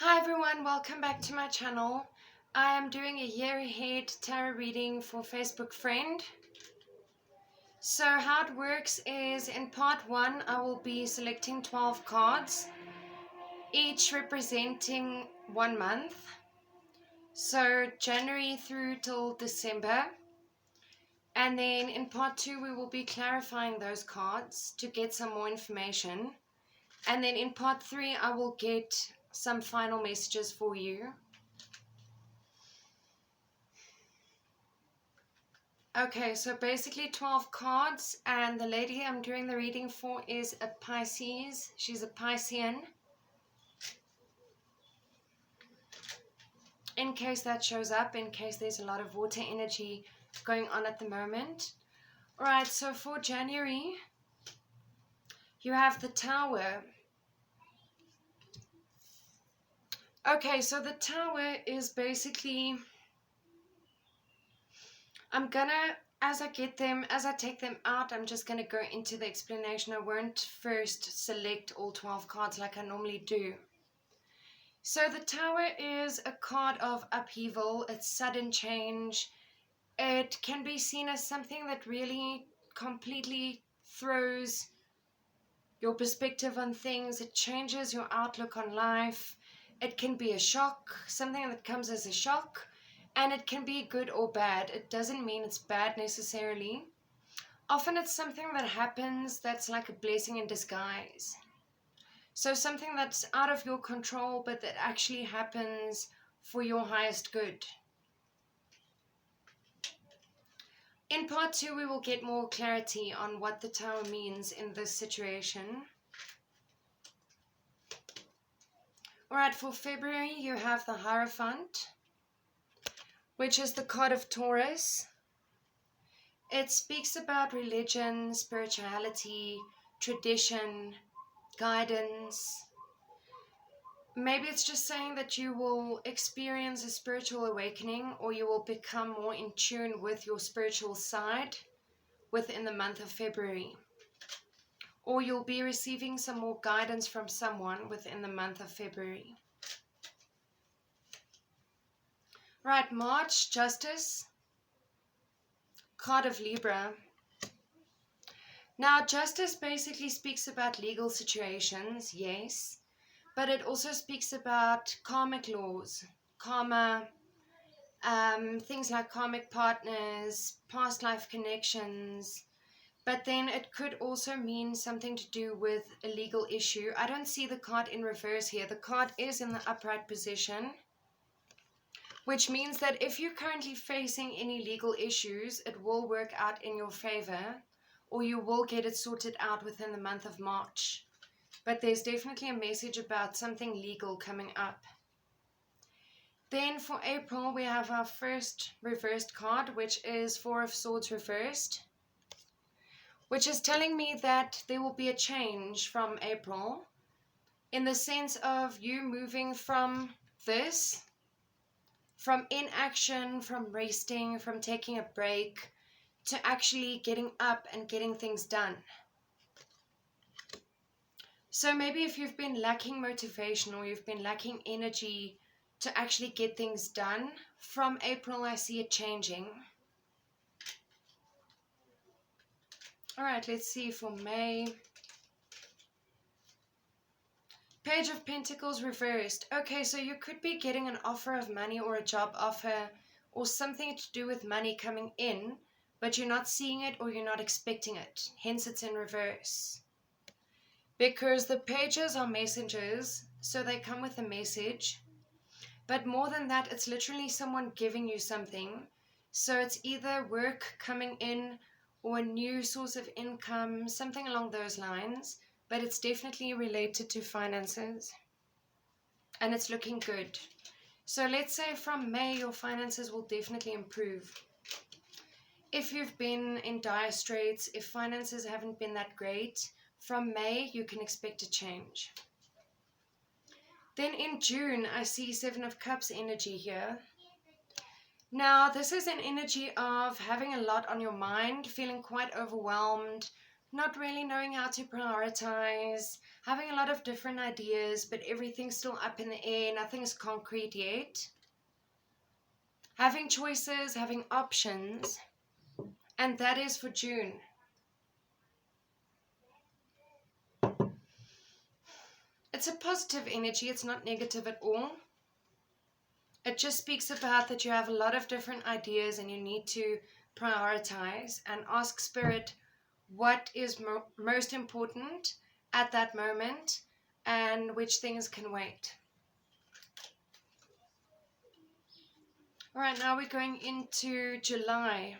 Hi everyone, welcome back to my channel. I am doing a year ahead tarot reading for Facebook friend. So how it works is in part 1 I will be selecting 12 cards, each representing 1 month. So January through till December. And then in part 2 we will be clarifying those cards to get some more information. And then in part 3 I will get some final messages for you. Okay, so basically 12 cards, and the lady I'm doing the reading for is a Pisces. She's a Piscean. In case that shows up, in case there's a lot of water energy going on at the moment. Alright, so for January, you have the Tower. Okay, so the Tower is basically, as I take them out, I'm just going to go into the explanation. I won't first select all 12 cards like I normally do. So the Tower is a card of upheaval, it's sudden change. It can be seen as something that really completely throws your perspective on things. It changes your outlook on life. It can be a shock, something that comes as a shock, and it can be good or bad. It doesn't mean it's bad necessarily. Often it's something that happens that's like a blessing in disguise. So something that's out of your control, but that actually happens for your highest good. In part 2, we will get more clarity on what the Tower means in this situation. Alright, for February, you have the Hierophant, which is the card of Taurus. It speaks about religion, spirituality, tradition, guidance. Maybe it's just saying that you will experience a spiritual awakening, or you will become more in tune with your spiritual side within the month of February. Or you'll be receiving some more guidance from someone within the month of February. Right, March, Justice, card of Libra. Now, Justice basically speaks about legal situations, yes. But it also speaks about karmic laws, karma, things like karmic partners, past life connections. But then it could also mean something to do with a legal issue. I don't see the card in reverse here. The card is in the upright position, which means that if you're currently facing any legal issues, it will work out in your favor, or you will get it sorted out within the month of March. But there's definitely a message about something legal coming up. Then for April, we have our first reversed card, which is Four of Swords reversed, which is telling me that there will be a change from April in the sense of you moving from this, from inaction, from resting, from taking a break, to actually getting up and getting things done. So maybe if you've been lacking motivation or you've been lacking energy to actually get things done, from April I see it changing. Alright, let's see for May. Page of Pentacles reversed. Okay, so you could be getting an offer of money or a job offer or something to do with money coming in, but you're not seeing it or you're not expecting it. Hence it's in reverse. Because the pages are messengers, so they come with a message. But more than that, it's literally someone giving you something. So it's either work coming in or a new source of income, something along those lines. But it's definitely related to finances. And it's looking good. So let's say from May, your finances will definitely improve. If you've been in dire straits, if finances haven't been that great, from May, you can expect a change. Then in June, I see Seven of Cups energy here. Now, this is an energy of having a lot on your mind, feeling quite overwhelmed, not really knowing how to prioritize, having a lot of different ideas, but everything's still up in the air, nothing's concrete yet. Having choices, having options, and that is for June. It's a positive energy, it's not negative at all. It just speaks about that you have a lot of different ideas and you need to prioritize and ask Spirit what is most important at that moment and which things can wait. All right, now we're going into July.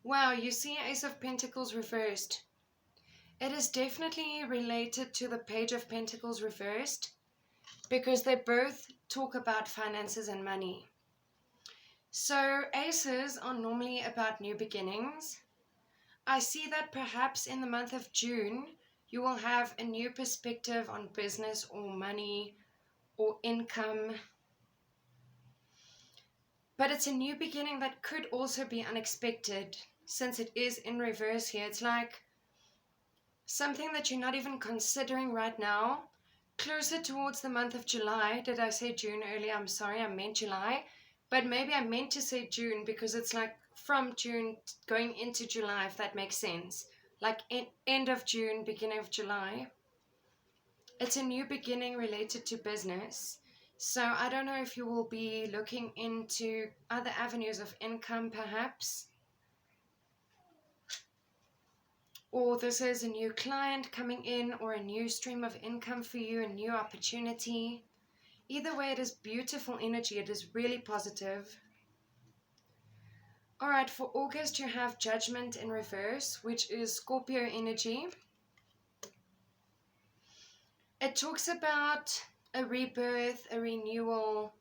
Wow, you see Ace of Pentacles reversed. It is definitely related to the Page of Pentacles reversed because they both talk about finances and money. So aces are normally about new beginnings. I see that perhaps in the month of June, you will have a new perspective on business or money or income. But it's a new beginning that could also be unexpected since it is in reverse here. It's like something that you're not even considering right now. Closer towards the month of July. Did I say June earlier? I'm sorry, I meant July. But maybe I meant to say June because it's like from June going into July, if that makes sense. Like end of June, beginning of July. It's a new beginning related to business. So I don't know if you will be looking into other avenues of income perhaps. Or this is a new client coming in or a new stream of income for you, a new opportunity. Either way, it is beautiful energy. It is really positive. All right, for August, you have Judgment in reverse, which is Scorpio energy. It talks about a rebirth, a renewal,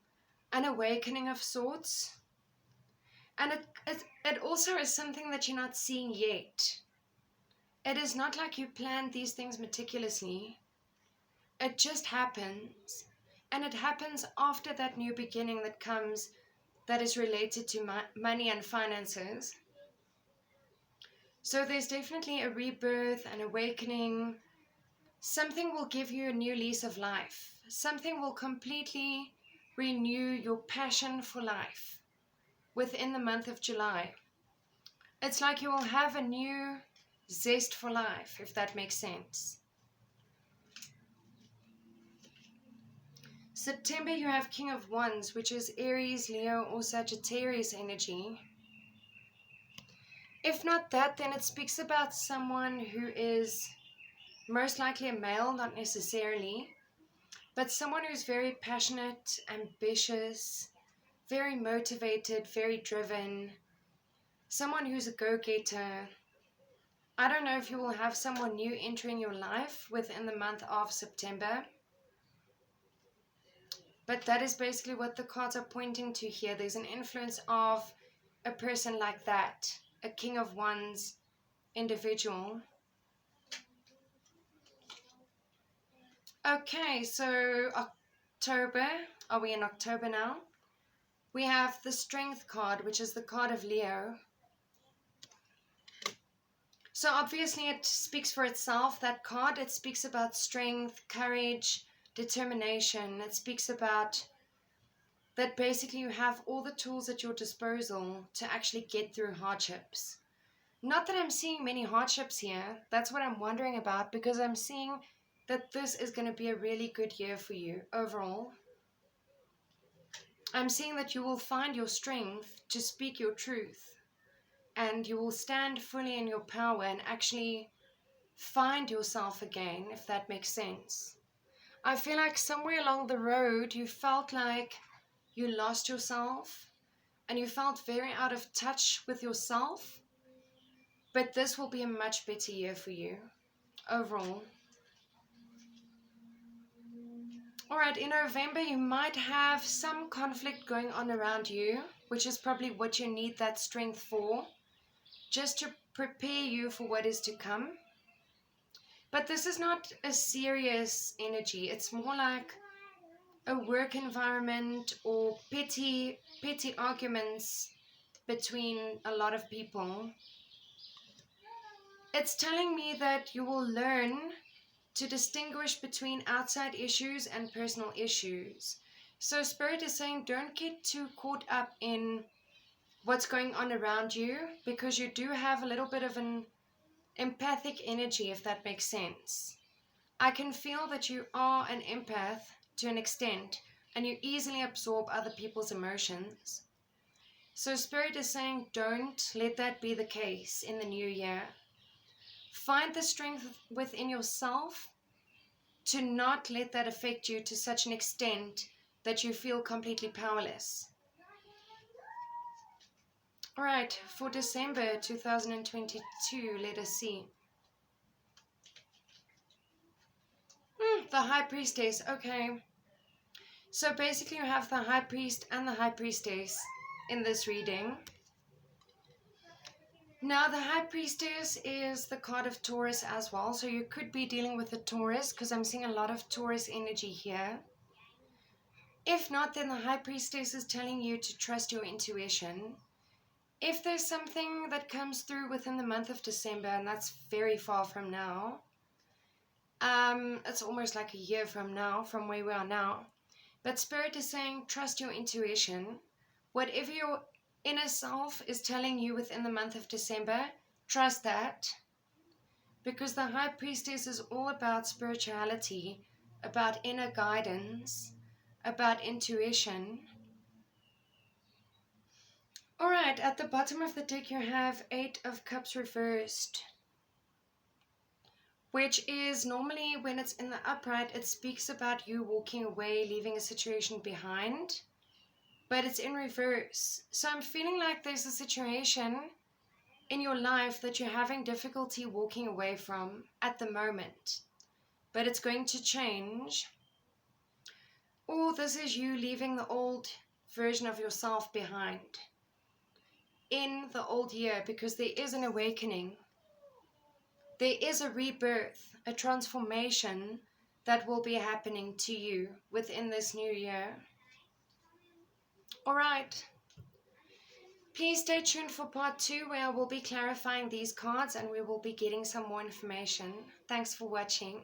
an awakening of sorts. And it also is something that you're not seeing yet. It is not like you planned these things meticulously. It just happens. And it happens after that new beginning that comes that is related to money and finances. So there's definitely a rebirth, an awakening. Something will give you a new lease of life. Something will completely renew your passion for life within the month of July. It's like you will have a new zest for life, if that makes sense. September, you have King of Wands, which is Aries, Leo, or Sagittarius energy. If not that, then it speaks about someone who is most likely a male, not necessarily, but someone who's very passionate, ambitious, very motivated, very driven, someone who's a go-getter. I don't know if you will have someone new entering your life within the month of September, but that is basically what the cards are pointing to here. There's an influence of a person like that, a King of Wands individual. Okay, so October, are we in October now? We have the Strength card, which is the card of Leo. So obviously it speaks for itself, that card. It speaks about strength, courage, determination. It speaks about that basically you have all the tools at your disposal to actually get through hardships. Not that I'm seeing many hardships here. That's what I'm wondering about, because I'm seeing that this is going to be a really good year for you overall. I'm seeing that you will find your strength to speak your truth, and you will stand fully in your power and actually find yourself again, if that makes sense. I feel like somewhere along the road you felt like you lost yourself and you felt very out of touch with yourself, but this will be a much better year for you overall. Alright, in November you might have some conflict going on around you, which is probably what you need that strength for, just to prepare you for what is to come. But this is not a serious energy. It's more like a work environment or petty arguments between a lot of people. It's telling me that you will learn to distinguish between outside issues and personal issues. So Spirit is saying don't get too caught up in what's going on around you, because you do have a little bit of an empathic energy, if that makes sense. I can feel that you are an empath to an extent, and you easily absorb other people's emotions. So Spirit is saying don't let that be the case in the new year. Find the strength within yourself to not let that affect you to such an extent that you feel completely powerless. All right, for December 2022, let us see. The High Priestess, okay. So basically you have the High Priest and the High Priestess in this reading. Now the High Priestess is the card of Taurus as well, so you could be dealing with the Taurus, because I'm seeing a lot of Taurus energy here. If not, then the High Priestess is telling you to trust your intuition. If there's something that comes through within the month of December, and that's very far from now, it's almost like a year from now, from where we are now, but Spirit is saying trust your intuition. Whatever your inner self is telling you within the month of December, trust that, because the High Priestess is all about spirituality, about inner guidance, about intuition. Alright, at the bottom of the deck you have 8 of Cups reversed, which is normally when it's in the upright, it speaks about you walking away, leaving a situation behind. But it's in reverse. So I'm feeling like there's a situation in your life that you're having difficulty walking away from at the moment. But it's going to change. Or this is you leaving the old version of yourself behind in the old year, because there is an awakening. There is a rebirth, a transformation that will be happening to you within this new year. Alright, please stay tuned for part 2, where I will be clarifying these cards and we will be getting some more information. Thanks for watching.